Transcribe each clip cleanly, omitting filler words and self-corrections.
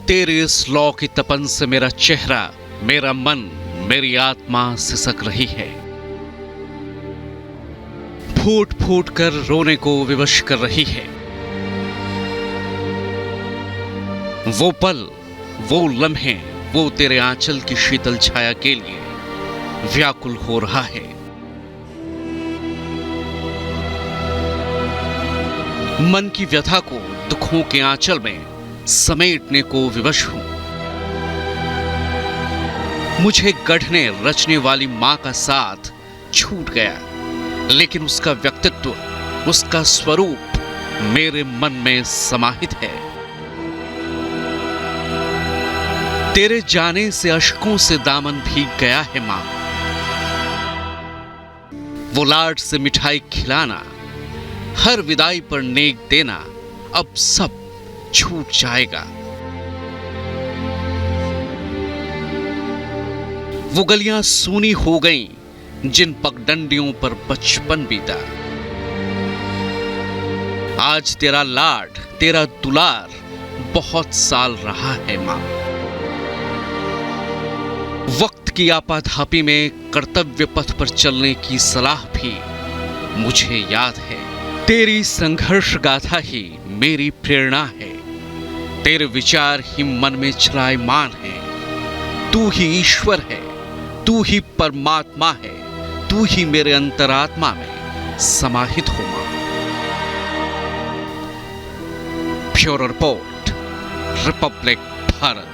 तेरे इस लौ की तपन से मेरा चेहरा, मेरा मन, मेरी आत्मा सिसक रही है। फूट फूट कर रोने को विवश कर रही है। वो पल, वो लम्हे, वो तेरे आंचल की शीतल छाया के लिए व्याकुल हो रहा है। मन की व्यथा को दुखों के आंचल में समेटने को विवश हूं। मुझे गढ़ने रचने वाली मां का साथ छूट गया, लेकिन उसका व्यक्तित्व, उसका स्वरूप मेरे मन में समाहित है। तेरे जाने से अश्कों से दामन भीग गया है मां। वो लाड से मिठाई खिलाना, हर विदाई पर नेक देना, अब सब छूट जाएगा। वो गलियां सूनी हो गईं जिन पगडंडियों पर बचपन बीता। आज तेरा लाड, तेरा दुलार बहुत साल रहा है मां। वक्त की आपाधापी में कर्तव्य पथ पर चलने की सलाह भी मुझे याद है। तेरी संघर्ष गाथा ही मेरी प्रेरणा है। तेरे विचार ही मन में चलायमान है। तू ही ईश्वर है, तू ही परमात्मा है, तू ही मेरे अंतरात्मा में समाहित हो मां। Bureau report, Republic Bharat.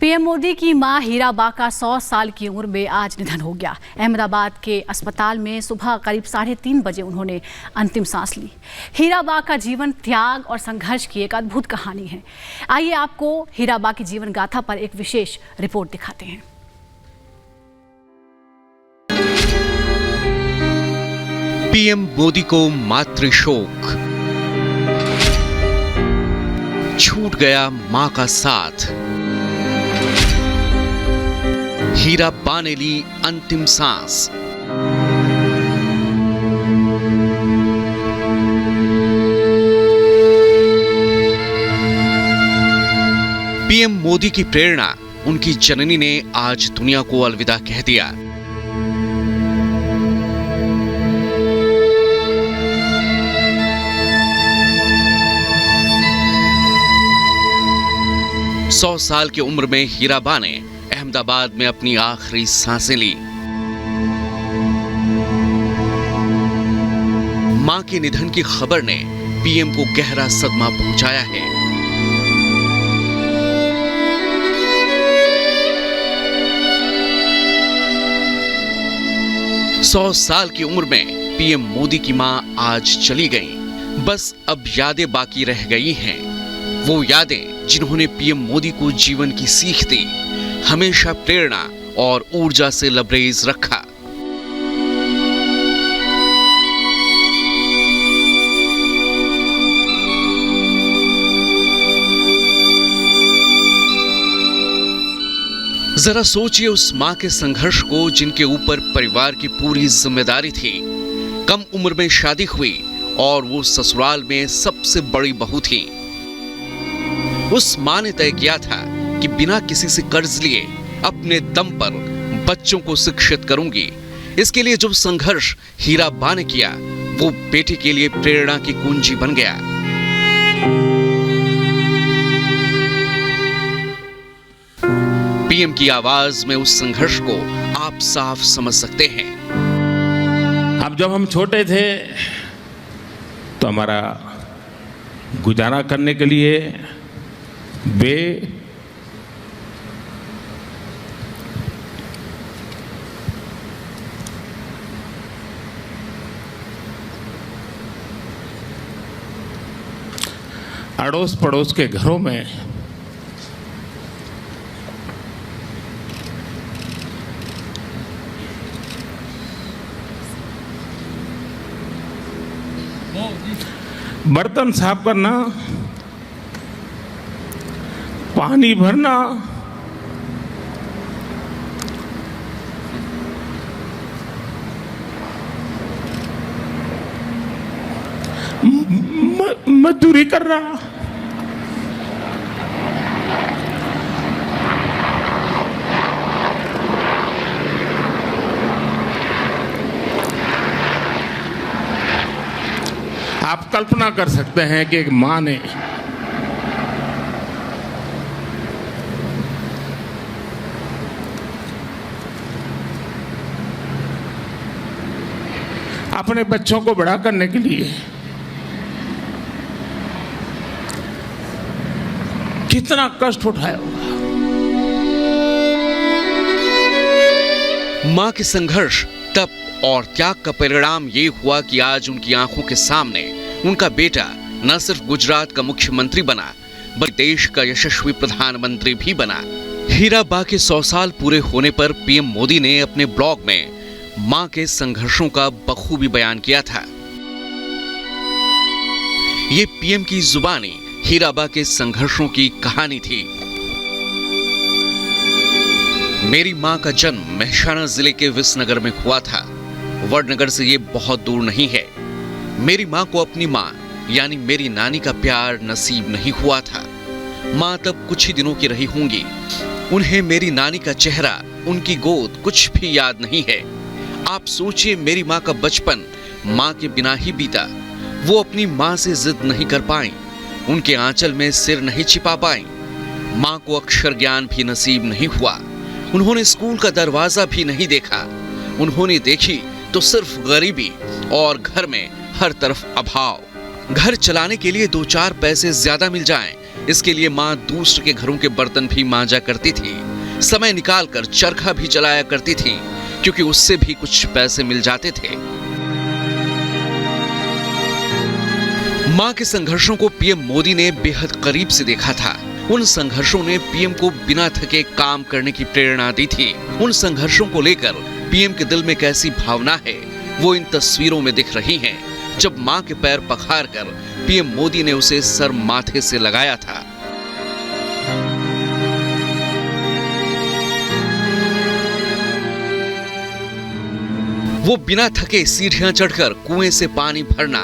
PM Modi की मां हीराबा का 100 साल की उम्र में आज निधन हो गया। अहमदाबाद के अस्पताल में सुबह करीब 3:30 बजे उन्होंने अंतिम सांस ली। हीराबा का जीवन त्याग और संघर्ष की एक अद्भुत कहानी है। आइए आपको हीराबा की जीवन गाथा पर एक विशेष रिपोर्ट दिखाते हैं। पीएम मोदी को मातृशोक, छूट गया मां का साथ। हीराबा ने ली अंतिम सांस। पीएम मोदी की प्रेरणा, उनकी जननी ने आज दुनिया को अलविदा कह दिया। सौ साल की उम्र में हीराबा ने अहमदाबाद में अपनी आखिरी सांसें ली। मां के निधन की खबर ने पीएम को गहरा सदमा पहुंचाया है। सौ साल की उम्र में पीएम मोदी की मां आज चली गईं। बस अब यादें बाकी रह गई हैं। वो यादें जिन्होंने पीएम मोदी को जीवन की सीख दी, हमेशा प्रेरणा और ऊर्जा से लबरेज रखा। जरा सोचिए उस मां के संघर्ष को जिनके ऊपर परिवार की पूरी जिम्मेदारी थी। कम उम्र में शादी हुई और वो ससुराल में सबसे बड़ी बहू थी। उस मां ने तय किया था कि बिना किसी से कर्ज लिए अपने दम पर बच्चों को शिक्षित करूंगी। इसके लिए जो संघर्ष हीराबा ने किया, वो बेटी के लिए प्रेरणा की कुंजी बन गया। पीएम की आवाज में उस संघर्ष को आप साफ समझ सकते हैं। अब जब हम छोटे थे तो हमारा गुजारा करने के लिए वे अड़ोस पड़ोस के घरों में बर्तन साफ करना, पानी भरना, मजदूरी करना, आप कल्पना कर सकते हैं कि एक मां ने अपने बच्चों को बड़ा करने के लिए कितना कष्ट उठाया होगा। मां के संघर्ष, तप और त्याग का परिणाम ये हुआ कि आज उनकी आंखों के सामने उनका बेटा न सिर्फ गुजरात का मुख्यमंत्री बना, बल्कि देश का यशस्वी प्रधानमंत्री भी बना। हीराबा के 100 साल पूरे होने पर पीएम मोदी ने अपने ब्लॉग में मां के संघर्षों का बखूबी बयान किया था। ये पीएम की जुबानी हीराबा के संघर्षों की कहानी थी। मेरी मां का जन्म मेहसाणा जिले के विसनगर में हुआ था। वडनगर से ये बहुत दूर नहीं है। मेरी मां को अपनी मां यानी मेरी नानी का प्यार नसीब नहीं हुआ था। मां तब कुछ ही दिनों की रही होंगी। उन्हें मेरी नानी का चेहरा, उनकी गोद कुछ भी याद नहीं है। आप सोचिए, मेरी मां का बचपन मां के बिना ही बीता। वो अपनी मां से जिद नहीं कर पाई, उनके आंचल में सिर नहीं छिपा पाई। मां को अक्षर ज्ञान भी नसीब नहीं हुआ। उन्होंने स्कूल का दरवाजा भी नहीं देखा। उन्होंने देखी तो सिर्फ गरीबी और घर में हर तरफ अभाव। घर चलाने के लिए 2-4 पैसे ज्यादा मिल जाएं, इसके लिए मां दूसरे के घरों के बर्तन भी मांजा करती थी। समय निकालकर चरखा भी चलाया करती थी, क्योंकि उससे भी कुछ पैसे मिल जाते थे। मां के संघर्षों को पीएम मोदी ने बेहद करीब से देखा था। उन संघर्षों ने पीएम को बिना थके काम करने की प्रेरणा दी थी। उन संघर्षों को लेकर पीएम के दिल में कैसी भावना है, वो इन तस्वीरों में दिख रही हैं। जब मां के पैर पखार कर पीएम मोदी ने उसे सर माथे से लगाया था। वो बिना थके सीढ़ियां चढ़कर कुएं से पानी भरना,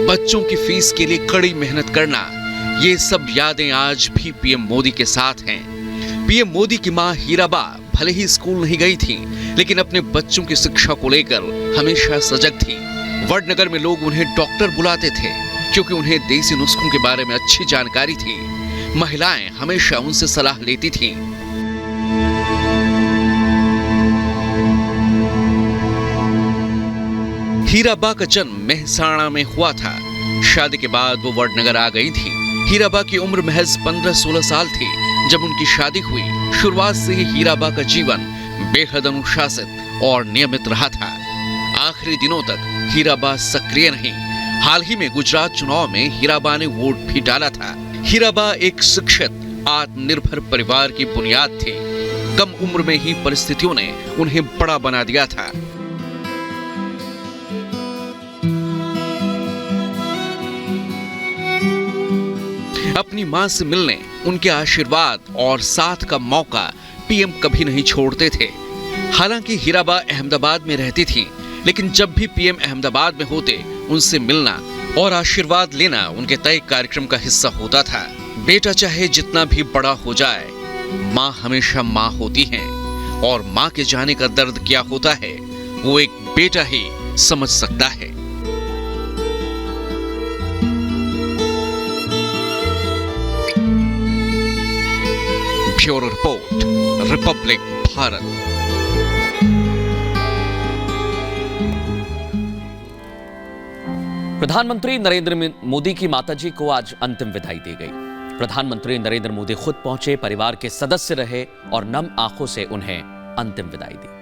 बच्चों की फीस के लिए कड़ी मेहनत करना, ये सब यादें आज भी पीएम मोदी के साथ हैं। पीएम मोदी की मां हीराबा भले ही स्कूल नहीं गई थी, लेकिन अपने बच्चों की शिक्षा को लेकर हमेशा सजग थी। वडनगर में लोग उन्हें डॉक्टर बुलाते थे, क्योंकि उन्हें देसी नुस्खों के बारे में अच्छी जानकारी थी। महिलाएं हमेशा उनसे सलाह लेती थीं। हीराबा का जन्म मेहसाणा में हुआ था। शादी के बाद वो वडनगर आ गई थी। हीराबा की उम्र महज 15-16 साल थी जब उनकी शादी हुई। शुरुआत से ही हीराबा का जीवन बेहद अनुशासित और नियमित रहा था। आखिरी दिनों तक हीराबा सक्रिय रही। हाल ही में गुजरात चुनाव में हीराबा ने वोट भी डाला था। हीराबा एक शिक्षित, आत्मनिर्भर परिवार की बुनियाद थी। कम उम्र में ही परिस्थितियों ने उन्हें बड़ा बना दिया था। अपनी मां से मिलने, उनके आशीर्वाद और साथ का मौका पीएम कभी नहीं छोड़ते थे। हालांकि हीराबा अहमदाबाद में रहती थीं, लेकिन जब भी पीएम अहमदाबाद में होते, उनसे मिलना और आशीर्वाद लेना उनके तय कार्यक्रम का हिस्सा होता था। बेटा चाहे जितना भी बड़ा हो जाए, मां हमेशा मां होती हैं, और मां के जाने का दर्द क्या होता है, वो एक बेटा ही समझ सकता है। Bureau report, Republic Bharat. प्रधानमंत्री नरेंद्र मोदी की माताजी को आज अंतिम विदाई दी गई। प्रधानमंत्री नरेंद्र मोदी खुद पहुंचे, परिवार के सदस्य रहे और नम आंखों से उन्हें अंतिम विदाई दी।